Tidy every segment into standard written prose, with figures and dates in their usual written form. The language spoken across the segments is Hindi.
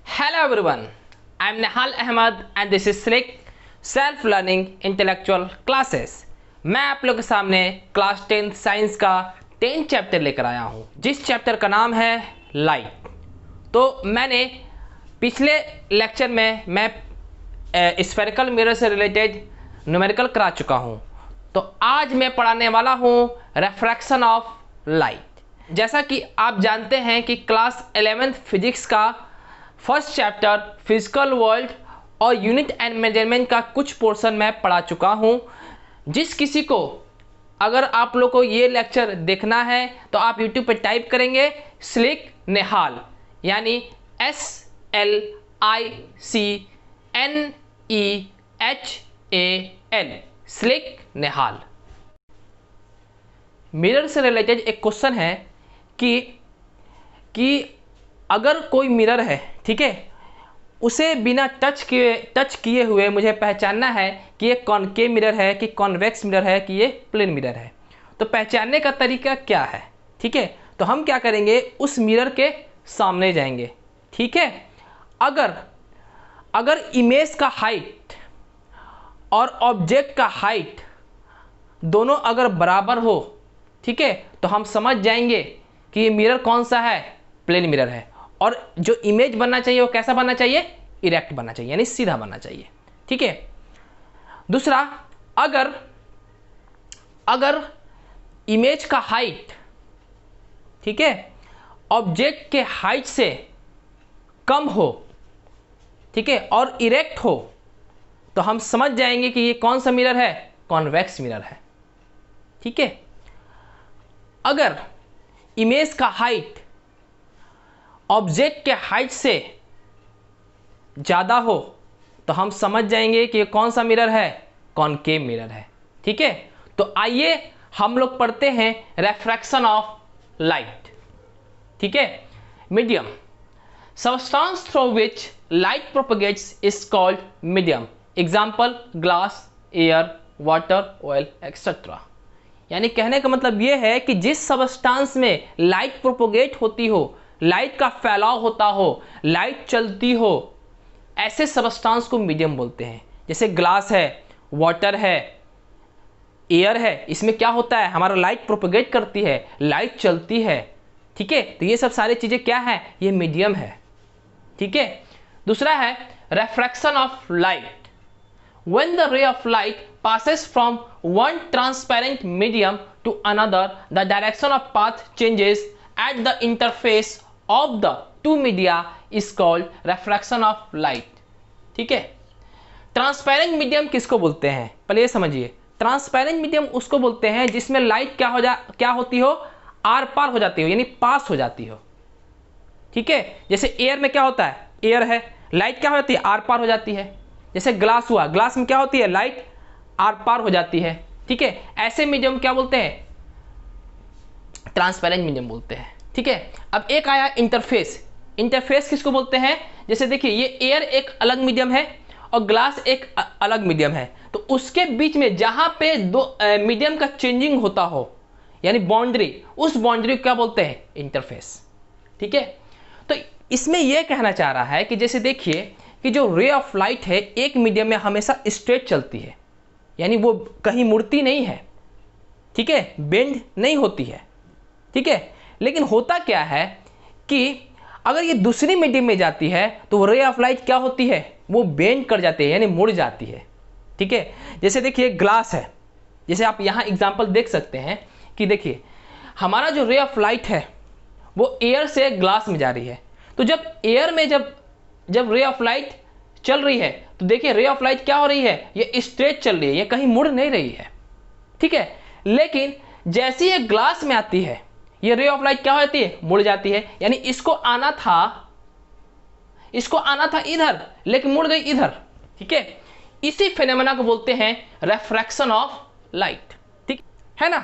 Hello everyone, I am Nihal Ahmed and this is Slick Self Learning Intellectual Classes। मैं आप लोग के सामने क्लास 10 साइंस का 10 चैप्टर लेकर आया हूँ, जिस चैप्टर का नाम है लाइट। तो मैंने पिछले लेक्चर में मैं स्फेरिकल मिरर से रिलेटेड न्यूमेरिकल करा चुका हूँ। तो आज मैं पढ़ाने वाला हूँ रिफ्रैक्शन ऑफ लाइट। जैसा कि आप जानते हैं कि क्लास 11th फिजिक्स का फर्स्ट चैप्टर फिजिकल वर्ल्ड और यूनिट एंड मेजरमेंट का कुछ पोर्शन मैं पढ़ा चुका हूँ। जिस किसी को अगर आप लोग को ये लेक्चर देखना है तो आप YouTube पे टाइप करेंगे स्लिक निहाल, यानी SLICNEHAL, स्लिक निहाल। मिरर से रिलेटेड एक क्वेश्चन है कि अगर कोई मिरर है, ठीक है, उसे बिना टच किए हुए मुझे पहचानना है कि ये कॉनकेव मिरर है कि कॉन्वेक्स मिरर है कि ये प्लेन मिरर है। तो पहचानने का तरीका क्या है? ठीक है, तो हम क्या करेंगे, उस मिरर के सामने जाएंगे। ठीक है, अगर इमेज का हाइट और ऑब्जेक्ट का हाइट दोनों अगर बराबर हो, ठीक है, तो हम समझ जाएंगे कि ये मिरर कौन सा है, प्लेन मिरर है। और जो इमेज बनना चाहिए वो कैसा बनना चाहिए, इरेक्ट बनना चाहिए, यानी सीधा बनना चाहिए। ठीक है, दूसरा, अगर इमेज का हाइट, ठीक है, ऑब्जेक्ट के हाइट से कम हो, ठीक है, और इरेक्ट हो, तो हम समझ जाएंगे कि ये कौन सा मिरर है, कॉन्वेक्स मिरर है। ठीक है, अगर इमेज का हाइट ऑब्जेक्ट के हाइट से ज़्यादा हो तो हम समझ जाएंगे कि ये कौन सा मिरर है, कॉनकेव मिरर है। ठीक है, तो आइए हम लोग पढ़ते हैं रिफ्रैक्शन ऑफ लाइट। ठीक है, medium, substance through which light propagates is called medium. Example glass, air, water, oil etcetera. यानी कहने का मतलब ये है कि जिस सबस्टेंस में लाइट प्रोपोगेट होती हो, लाइट का फैलाव होता हो, लाइट चलती हो, ऐसे सबस्टेंस को मीडियम बोलते हैं। जैसे ग्लास है, वाटर है, एयर है, इसमें क्या होता है, हमारा लाइट प्रोपोगेट करती है, लाइट चलती है। ठीक है, तो ये सब सारी चीजें क्या है, ये मीडियम है। ठीक है, दूसरा है refraction of light. When the ray of light passes from one transparent medium to another, the direction of path changes at the interface of the two media is called refraction of light। ठीक है, ट्रांसपेरेंट मीडियम किसको बोलते हैं, पहले ये समझिए। ट्रांसपेरेंट मीडियम उसको बोलते हैं जिसमें लाइट क्या होती हो, आर पार हो जाती हो, यानी पास हो जाती हो। ठीक है, जैसे एयर में क्या होता है, एयर है, लाइट क्या हो जाती है, आर पार हो जाती है। जैसे ग्लास हुआ, ग्लास में क्या होती है, लाइट आर पार हो जाती है। ठीक है, ऐसे मीडियम क्या बोलते हैं, ट्रांसपेरेंट मीडियम बोलते हैं। ठीक है, अब एक आया इंटरफेस। इंटरफेस किसको बोलते हैं, जैसे देखिए ये एयर एक अलग मीडियम है और ग्लास एक अलग मीडियम है, तो उसके बीच में जहां पे दो मीडियम का चेंजिंग होता हो, यानी बाउंड्री, उस बाउंड्री को क्या बोलते हैं, इंटरफेस। ठीक है, तो इसमें यह कहना चाह रहा है कि जैसे देखिए कि जो रे ऑफ लाइट है एक मीडियम में हमेशा स्ट्रेट चलती है, यानी वो कहीं मुड़ती नहीं है। ठीक है, बेंड नहीं होती है। ठीक है, लेकिन होता क्या है कि अगर ये दूसरी मीडियम में जाती है तो रे ऑफ लाइट क्या होती है, वो बेंड कर जाती है, यानी मुड़ जाती है। ठीक है, जैसे देखिए ग्लास है, जैसे आप यहाँ एग्जाम्पल देख सकते हैं कि देखिए हमारा जो रे ऑफ लाइट है वो एयर से ग्लास में जा रही है। तो जब एयर में जब रे ऑफ लाइट चल रही है तो देखिए रे ऑफ लाइट क्या हो रही है, ये स्ट्रेट चल रही है, ये कहीं मुड़ नहीं रही है। ठीक है, लेकिन जैसे ये ग्लास में आती है ये रे ऑफ लाइट क्या हो जाती है, मुड़ जाती है, यानी इसको आना था इधर लेकिन मुड़ गई इधर। ठीक है, इसी फेनोमेना को बोलते हैं रिफ्रैक्शन ऑफ लाइट। ठीक है ना।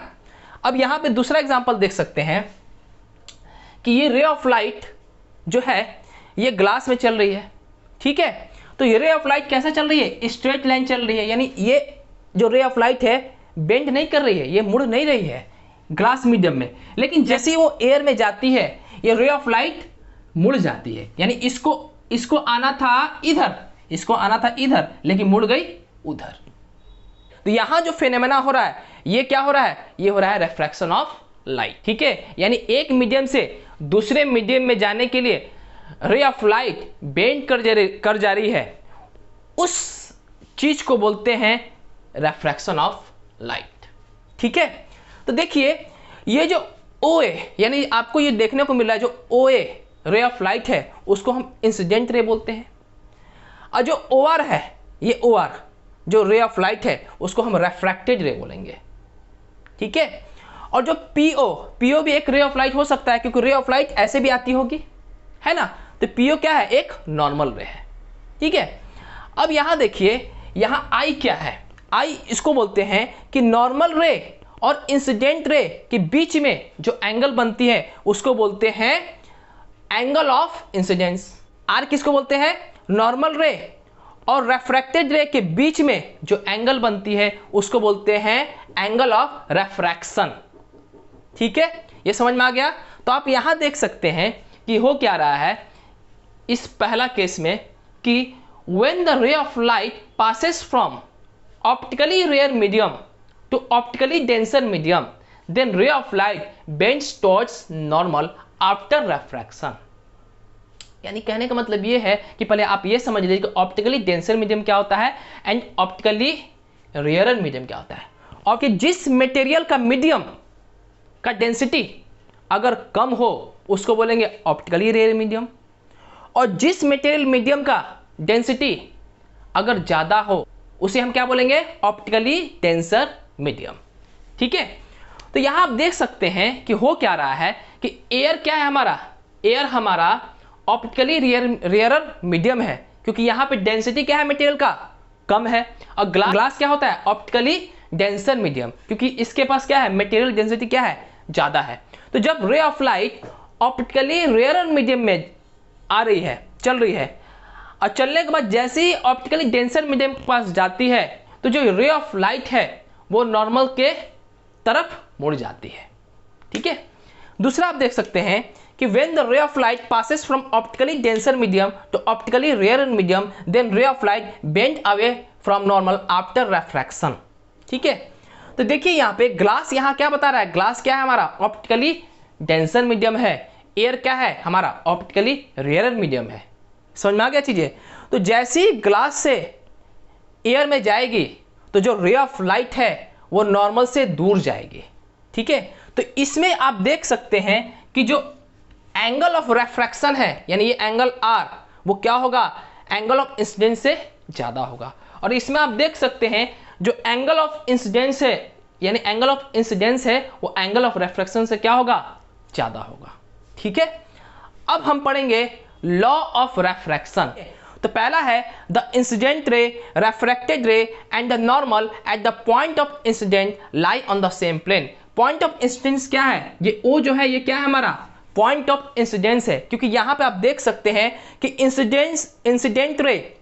अब यहां पे दूसरा एग्जांपल देख सकते हैं कि ये रे ऑफ लाइट जो है ये ग्लास में चल रही है। ठीक है, तो ये रे ऑफ लाइट कैसे चल रही है, स्ट्रेट लाइन चल रही है, यानी ये जो रे ऑफ लाइट है बेंड नहीं कर रही है, ये मुड़ नहीं रही है ग्लास मीडियम में। लेकिन जैसे ही वो एयर में जाती है ये रे ऑफ लाइट मुड़ जाती है, यानी इसको इसको आना था इधर, इसको आना था इधर, लेकिन मुड़ गई उधर। तो यहां जो फेनोमेना हो रहा है ये क्या हो रहा है, ये हो रहा है रिफ्रैक्शन ऑफ लाइट। ठीक है, यानी एक मीडियम से दूसरे मीडियम में जाने के लिए रे ऑफ लाइट बेंड कर जा रही है, उस चीज को बोलते हैं रिफ्रैक्शन ऑफ लाइट। ठीक है, तो देखिए ये जो OA यानी आपको ये देखने को मिल रहा है, जो OA रे ऑफ लाइट है उसको हम इंसिडेंट रे बोलते हैं, और जो OR है, ये OR जो रे ऑफ लाइट है उसको हम रिफ्रैक्टेड रे बोलेंगे। ठीक है, और जो PO भी एक रे ऑफ लाइट हो सकता है, क्योंकि रे ऑफ लाइट ऐसे भी आती होगी, है ना। तो PO क्या है, एक नॉर्मल रे है। ठीक है, अब यहां देखिए, यहां I क्या है, I इसको बोलते हैं कि नॉर्मल रे और इंसिडेंट रे के बीच में जो एंगल बनती है उसको बोलते हैं एंगल ऑफ इंसिडेंस। R किसको बोलते हैं, नॉर्मल रे और रेफ्रैक्टेड रे के बीच में जो एंगल बनती है उसको बोलते हैं एंगल ऑफ रेफ्रैक्शन। ठीक है, ये समझ में आ गया। तो आप यहां देख सकते हैं कि हो क्या रहा है इस पहला केस में कि when the ray of light passes from optically rare medium to optically denser medium, then ray of light bends towards normal after refraction। यानी कहने का मतलब ये है कि पहले आप ये समझ लीजिए कि ऑप्टिकली डेंसर मीडियम क्या होता है एंड ऑप्टिकली रेयरर मीडियम क्या होता है, और कि जिस मटेरियल का मीडियम का डेंसिटी अगर कम हो उसको बोलेंगे ऑप्टिकली रेयर मीडियम, और जिस मटेरियल मीडियम का डेंसिटी अगर ज़्यादा हो उसे हम क्या बोलेंगे, ऑप्टिकली डेंसर मीडियम। ठीक है, तो यहाँ आप देख सकते हैं कि हो क्या रहा है कि एयर क्या है हमारा, एयर हमारा ऑप्टिकली रेयरर मीडियम है, क्योंकि यहाँ पे डेंसिटी क्या है मटेरियल का, कम है, और ग्लास क्या होता है, ऑप्टिकली डेंसर मीडियम, क्योंकि इसके पास क्या है, मटेरियल डेंसिटी क्या है, ज़्यादा है। तो जब ray of light optically rarer medium में आ रही है, चल रही है, और चलने के बाद जैसे ही ऑप्टिकली डेंसर मीडियम के पास जाती है तो जो रे ऑफ लाइट है वो नॉर्मल के तरफ मुड़ जाती है। ठीक है, दूसरा आप देख सकते हैं कि when the ray of light passes from optically denser medium to optically rarer medium, then ray of light bend away from normal after refraction। ठीक है, तो देखिए यहाँ पे ग्लास यहाँ क्या बता रहा है, ग्लास क्या है हमारा, ऑप्टिकली डेंसर मीडियम है, एयर क्या है हमारा, ऑप्टिकली रेयरर मीडियम है। समझ में आ गया चीजें। तो जैसे ही ग्लास से एयर में जाएगी तो जो रे ऑफ लाइट है वो नॉर्मल से दूर जाएगी। ठीक है, तो इसमें आप देख सकते हैं कि जो एंगल ऑफ रेफ्रैक्शन है यानी ये एंगल R वो क्या होगा, एंगल ऑफ इंसिडेंस से ज़्यादा होगा, और इसमें आप देख सकते हैं जो एंगल ऑफ इंसिडेंस है यानी एंगल ऑफ इंसिडेंस है वो एंगल ऑफ रेफ्रैक्शन से क्या होगा, ज़्यादा होगा। ठीक है, अब हम पढ़ेंगे लॉ ऑफ रेफ्रैक्शन। तो पहला है the incident ray, refracted ray and the normal at the point of incident lie on the same plane. Point of incidence क्या है, ये O जो है ये क्या है हमारा, पॉइंट ऑफ इंसिडेंस है, क्योंकि यहां पे आप देख सकते हैं कि इंसिडेंट रे,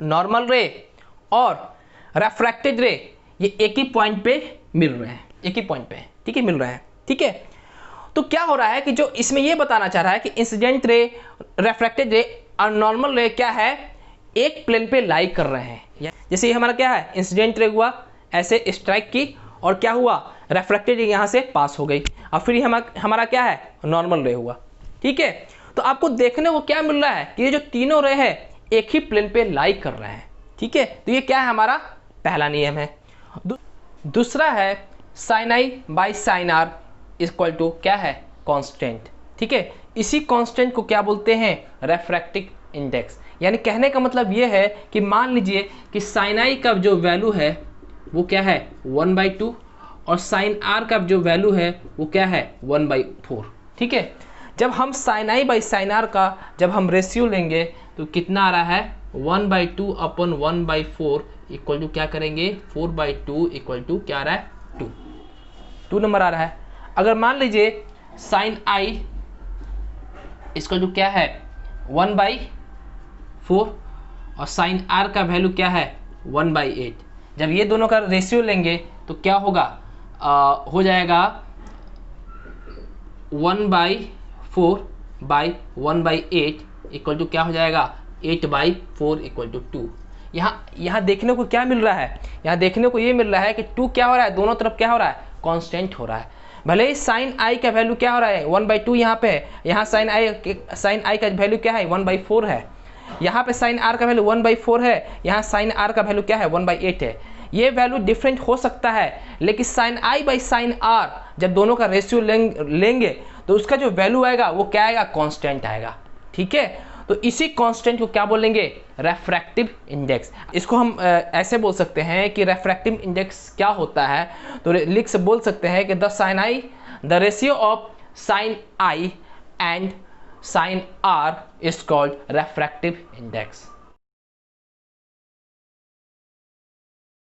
नॉर्मल रे और रेफ्रैक्टेड रे ये एक ही पॉइंट पे मिल रहे हैं, एक ही पॉइंट पे, ठीक है, मिल रहे हैं। ठीक है, तो क्या हो रहा है कि जो इसमें ये बताना चाह रहा है कि इंसिडेंट रे, रेफ्रैक्टेड रे और नॉर्मल रे क्या है, एक प्लेन पे लाई कर रहे हैं। जैसे ये हमारा क्या है, इंसिडेंट रे हुआ, ऐसे स्ट्राइक की और क्या हुआ, रेफ्रैक्टेड रे यहाँ से पास हो गई, और फिर हमारा क्या है, नॉर्मल रे हुआ। ठीक है, तो आपको देखने को क्या मिल रहा है कि ये जो तीनों रे है एक ही प्लेन पे लाई कर रहे हैं। ठीक है, तो ये क्या है हमारा पहला नियम है। दूसरा है sine i by sine r equal to क्या है, कांस्टेंट। ठीक है, इसी कांस्टेंट को क्या बोलते हैं, रेफ्रैक्टिव इंडेक्स। यानी कहने का मतलब ये है कि मान लीजिए कि साइन आई का जो वैल्यू है वो क्या है 1/2 और साइन आर का जो वैल्यू है वो क्या है 1/4। ठीक है, जब हम sine i by sine r का जब हम रेशियो लेंगे तो कितना आ रहा है 1/2 अपन 1/4 इक्वल टू क्या करेंगे 4/2 इक्वल टू क्या आ रहा है 2 नंबर आ रहा है। अगर मान लीजिए साइन आई इसका जो क्या है 1/4 और साइन आर का वैल्यू क्या है 1/8, जब ये दोनों का रेशियो लेंगे तो क्या होगा, हो जाएगा 1/4/1/8 इक्वल टू क्या हो जाएगा 8/4 इक्वल टू 2। यहाँ देखने को क्या मिल रहा है, यहाँ देखने को ये मिल रहा है कि 2 क्या हो रहा है, दोनों तरफ क्या हो रहा है, कांस्टेंट हो रहा है। भले ही साइन आई का वैल्यू क्या हो रहा है 1/2 यहाँ पे है, यहाँ साइन आई का वैल्यू क्या है 1/4 है, यहाँ पे साइन आर का वैल्यू 1/4 है, यहाँ साइन आर का वैल्यू क्या है 1/8 है। ये वैल्यू डिफरेंट हो सकता है, लेकिन sine i by sine r जब दोनों का रेशियो लेंगे तो उसका जो वैल्यू आएगा वो क्या आएगा, कांस्टेंट आएगा। ठीक है, तो इसी कांस्टेंट को क्या बोलेंगे, रेफ्रैक्टिव इंडेक्स। इसको हम ऐसे बोल सकते हैं कि रेफ्रैक्टिव इंडेक्स क्या होता है, तो लिख से बोल सकते हैं कि the ratio of sine i and sine r is called refractive index.